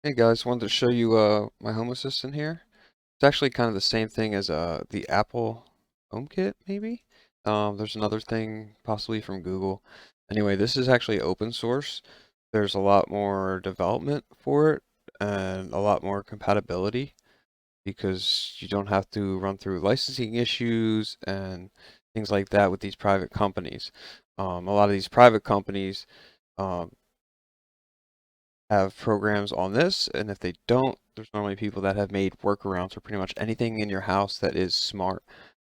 Hey guys, wanted to show you my Home Assistant here. It's actually kind of the same thing as the Apple HomeKit, maybe. There's another thing possibly from Google. Anyway, this is actually open source. There's a lot more development for it and a lot more compatibility because you don't have to run through licensing issues and things like that with these private companies. A lot of these private companies um, have programs on this, and if they don't, there's normally people that have made workarounds for pretty much anything in your house that is smart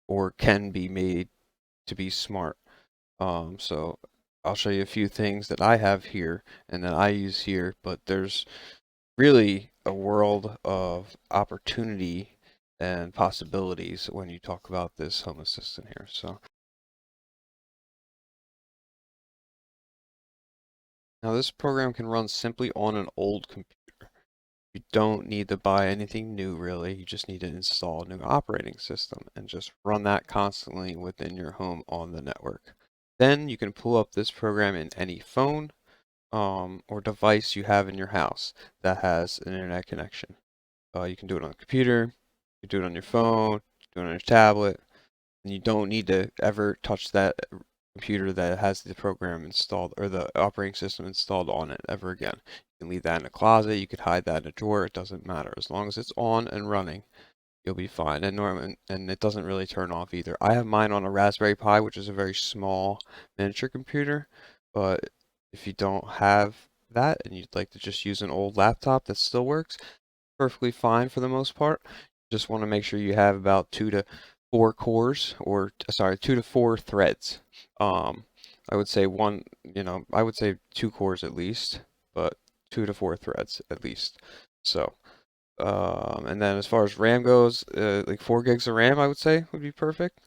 or can be made to be smart. So I'll show you a few things that I have here and that I use here, but there's really a world of opportunity and possibilities when you talk about this Home Assistant here. So now this program can run simply on an old computer. You don't need to buy anything new really, you just need to install a new operating system and just run that constantly within your home on the network. Then you can pull up this program in any phone or device you have in your house that has an internet connection. You can do it on the computer, you can do it on your phone, do it on your tablet, and you don't need to ever touch that computer that has the program installed or the operating system installed on it ever again. You can leave that in a closet, you could hide that in a drawer, it doesn't matter. As long as it's on and running, you'll be fine. And it doesn't really turn off either. I have mine on a Raspberry Pi, which is a very small miniature computer, but if you don't have that and you'd like to just use an old laptop that still works, perfectly fine for the most part. Just want to make sure you have about 2 to 4 cores, or sorry, 2 to 4 threads. Um, I would say I would say 2 cores at least, but 2 to 4 threads at least. So, and then as far as RAM goes, like 4 gigs of RAM, I would say would be perfect.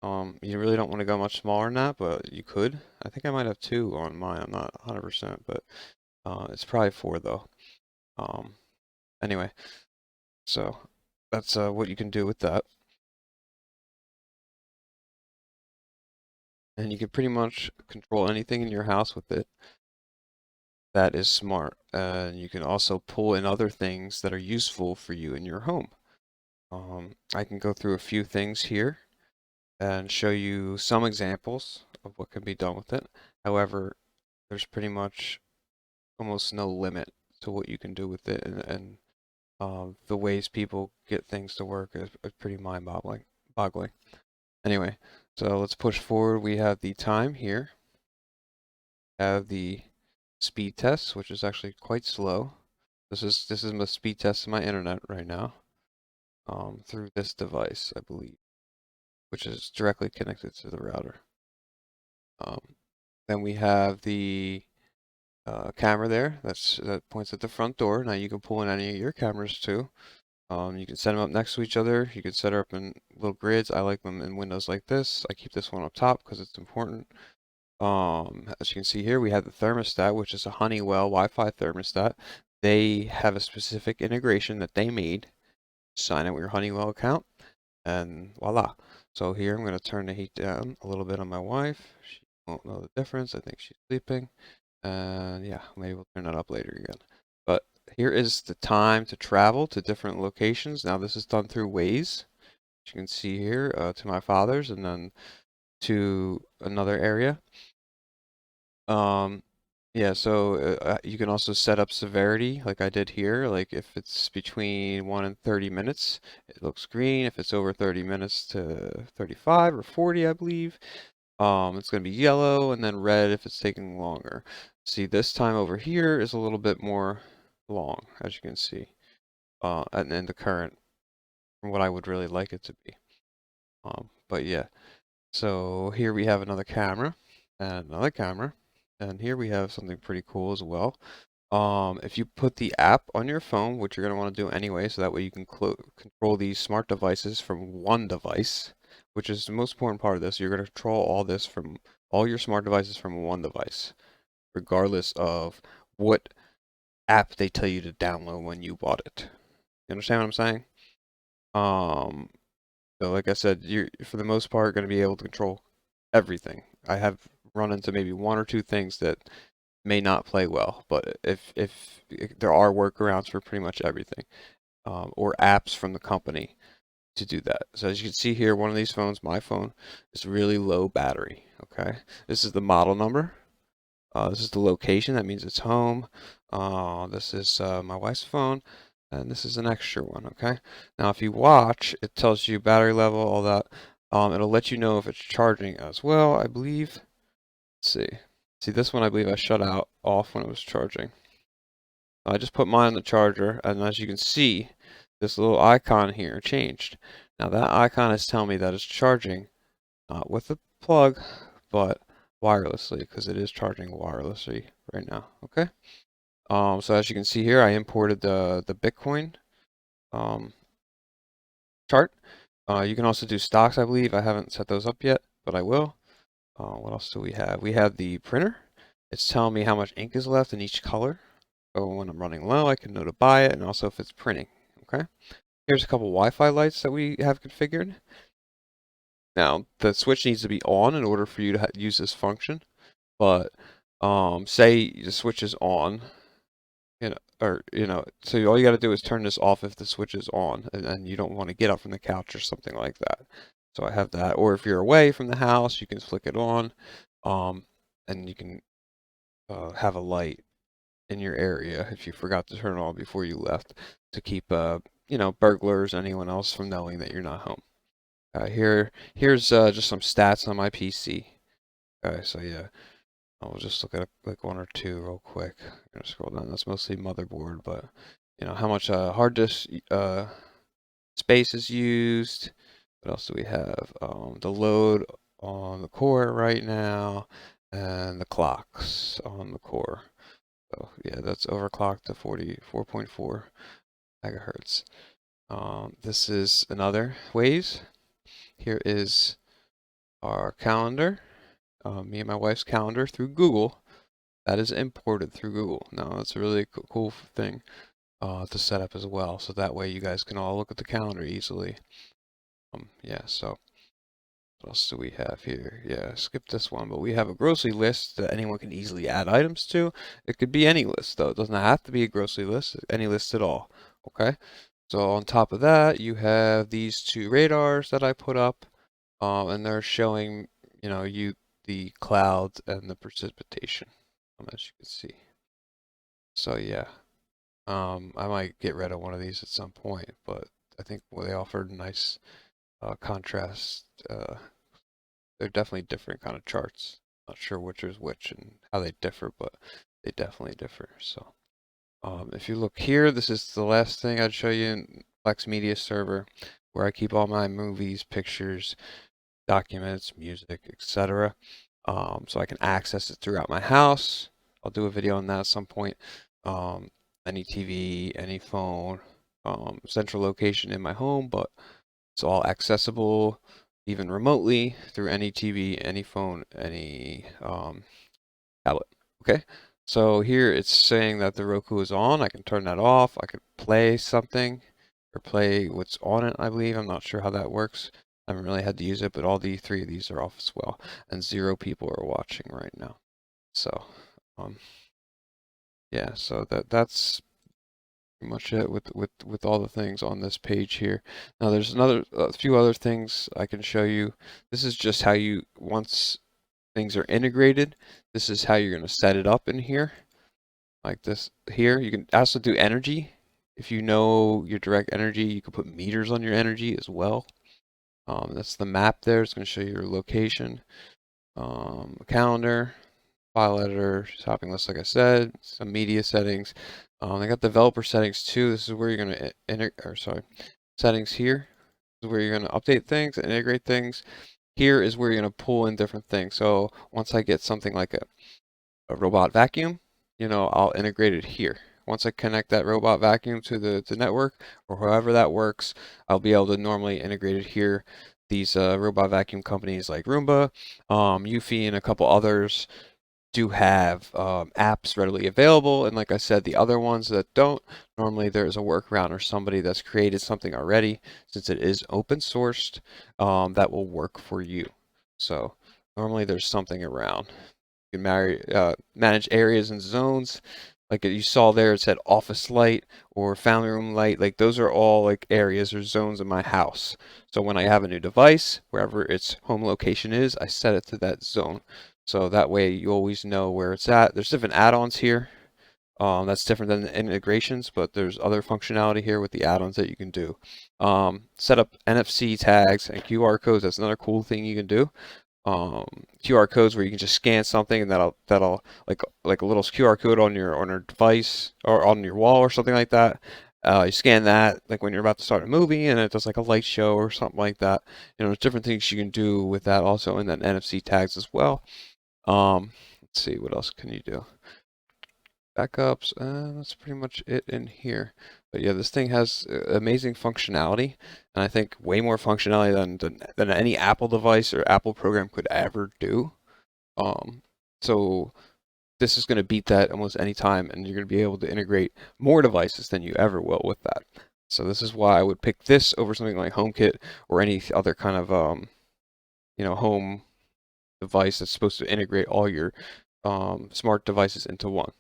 You really don't want to go much smaller than that, but you could. I think I might have 2 on mine. I'm not 100%, but it's probably 4 though. Um, anyway. So that's what you can do with that. And you can pretty much control anything in your house with it that is smart. And you can also pull in other things that are useful for you in your home. I can go through a few things here and show you some examples of what can be done with it. However, there's pretty much almost no limit to what you can do with it, and the ways people get things to work is pretty mind-boggling. Anyway, so let's push forward. We have the time here. Have the speed test, which is actually quite slow. This is my speed test of my internet right now, through this device, I believe, which is directly connected to the router. Then we have the camera there. That points at the front door. Now you can pull in any of your cameras too. You can set them up next to each other. You can set her up in little grids. I like them in windows like this. I keep this one up top because it's important. As you can see here, we have the thermostat, which is a Honeywell Wi-Fi thermostat. They have a specific integration that they made. Sign in with your Honeywell account, and voila. So here I'm going to turn the heat down a little bit on my wife. She won't know the difference. I think she's sleeping. And yeah, maybe we'll turn that up later again. But here is the time to travel to different locations. Now this is done through Waze. As you can see here, to my father's and then to another area. Um, yeah, so you can also set up severity like I did here. Like if it's between 1 and 30 minutes, it looks green. If it's over 30 minutes to 35 or 40, I believe, it's going to be yellow, and then red if it's taking longer. See, this time over here is a little bit more long, as you can see, and then the current from what I would really like it to be. But yeah, so here we have another camera and another camera. And here we have something pretty cool as well. If you put the app on your phone, which you're going to want to do anyway, so that way you can control these smart devices from one device, which is the most important part of this. You're going to control all your smart devices from one device, regardless of what app they tell you to download when you bought it. You understand what I'm saying? Um, so like I said, you're for the most part going to be able to control everything. I have run into maybe 1 or 2 things that may not play well, but if there are workarounds for pretty much everything, or apps from the company to do that. So as you can see here, one of these phones, my phone, is really low battery. Okay, this is the model number. This is the location. That means it's home. This is my wife's phone, and this is an extra one. Okay. Now, if you watch, it tells you battery level, all that. It'll let you know if it's charging as well, I believe. Let's see. See, this one I believe I shut out off when it was charging. I just put mine on the charger, and as you can see, this little icon here changed. Now that icon is telling me that it's charging, not with the plug, but wirelessly, because it is charging wirelessly right now. Okay. So as you can see here, I imported the Bitcoin chart. You can also do stocks, I believe. I haven't set those up yet, but I will. What else do we have? We have the printer. It's telling me how much ink is left in each color. So when I'm running low, I can know to buy it, and also if it's printing. Okay. Here's a couple Wi-Fi lights that we have configured. Now, the switch needs to be on in order for you to use this function. But say the switch is on, so all you got to do is turn this off if the switch is on, and you don't want to get up from the couch or something like that. So I have that. Or if you're away from the house, you can flick it on, and you can have a light in your area if you forgot to turn it on before you left to keep burglars, anyone else from knowing that you're not home. Here's just some stats on my PC. Okay, so yeah, I'll just look at like one or two real quick. I'm gonna scroll down. That's mostly motherboard, but how much hard disk space is used. What else do we have? The load on the core right now, and the clocks on the core. So yeah, that's overclocked to 44.4 megahertz. This is another ways. Here is our calendar, me and my wife's calendar through Google. That is imported through Google. Now that's a really cool thing to set up as well. So that way you guys can all look at the calendar easily. Yeah, so what else do we have here? Yeah, skip this one, but we have a grocery list that anyone can easily add items to. It could be any list though. It doesn't have to be a grocery list, any list at all. Okay. So on top of that, you have these two radars that I put up, and they're showing, you the clouds and the precipitation, as you can see. So yeah, I might get rid of one of these at some point, but I think they offered nice contrast. They're definitely different kind of charts. Not sure which is which and how they differ, but they definitely differ. So if you look here, this is the last thing I'd show you in Flex Media Server, where I keep all my movies, pictures, documents, music, etc. So I can access it throughout my house. I'll do a video on that at some point. Any TV, any phone, central location in my home, but it's all accessible even remotely through any TV, any phone, any tablet. Okay, so here it's saying that the Roku is on. I can turn that off. I could play something or play what's on it, I believe. I'm not sure how that works. I haven't really had to use it, but all the three of these are off as well. And 0 people are watching right now. So, yeah, so that's pretty much it with all the things on this page here. Now there's a few other things I can show you. This is just how you, once things are integrated, this is how you're going to set it up in here. Like this here. You can also do energy. If you know your direct energy, you can put meters on your energy as well. That's the map there. It's going to show you your location, calendar, file editor, shopping list, like I said, some media settings. I got developer settings too. This is where you're going to settings here. This is where you're going to update things, integrate things. Here is where you're going to pull in different things. So once I get something like a robot vacuum, I'll integrate it here. Once I connect that robot vacuum to the network or however that works, I'll be able to normally integrate it here. These robot vacuum companies like Roomba, UEFI, and a couple others do have apps readily available. And like I said, the other ones that don't, normally there's a workaround or somebody that's created something already, since it is open sourced, that will work for you. So normally there's something around. You can manage areas and zones. Like you saw there, it said office light or family room light. Like those are all like areas or zones in my house. So when I have a new device, wherever its home location is, I set it to that zone. So that way you always know where it's at. There's different add-ons here. That's different than the integrations, but there's other functionality here with the add-ons that you can do. Set up NFC tags and QR codes. That's another cool thing you can do. QR codes where you can just scan something and that'll like a little QR code on your device or on your wall or something like that. You scan that like when you're about to start a movie and it does like a light show or something like that. There's different things you can do with that also, and then NFC tags as well. Let's see, what else can you do? Backups, that's pretty much it in here. But yeah, this thing has amazing functionality, and I think way more functionality than any Apple device or Apple program could ever do. So this is going to beat that almost any time, and you're going to be able to integrate more devices than you ever will with that. So this is why I would pick this over something like HomeKit or any other kind of home device that's supposed to integrate all your smart devices into one.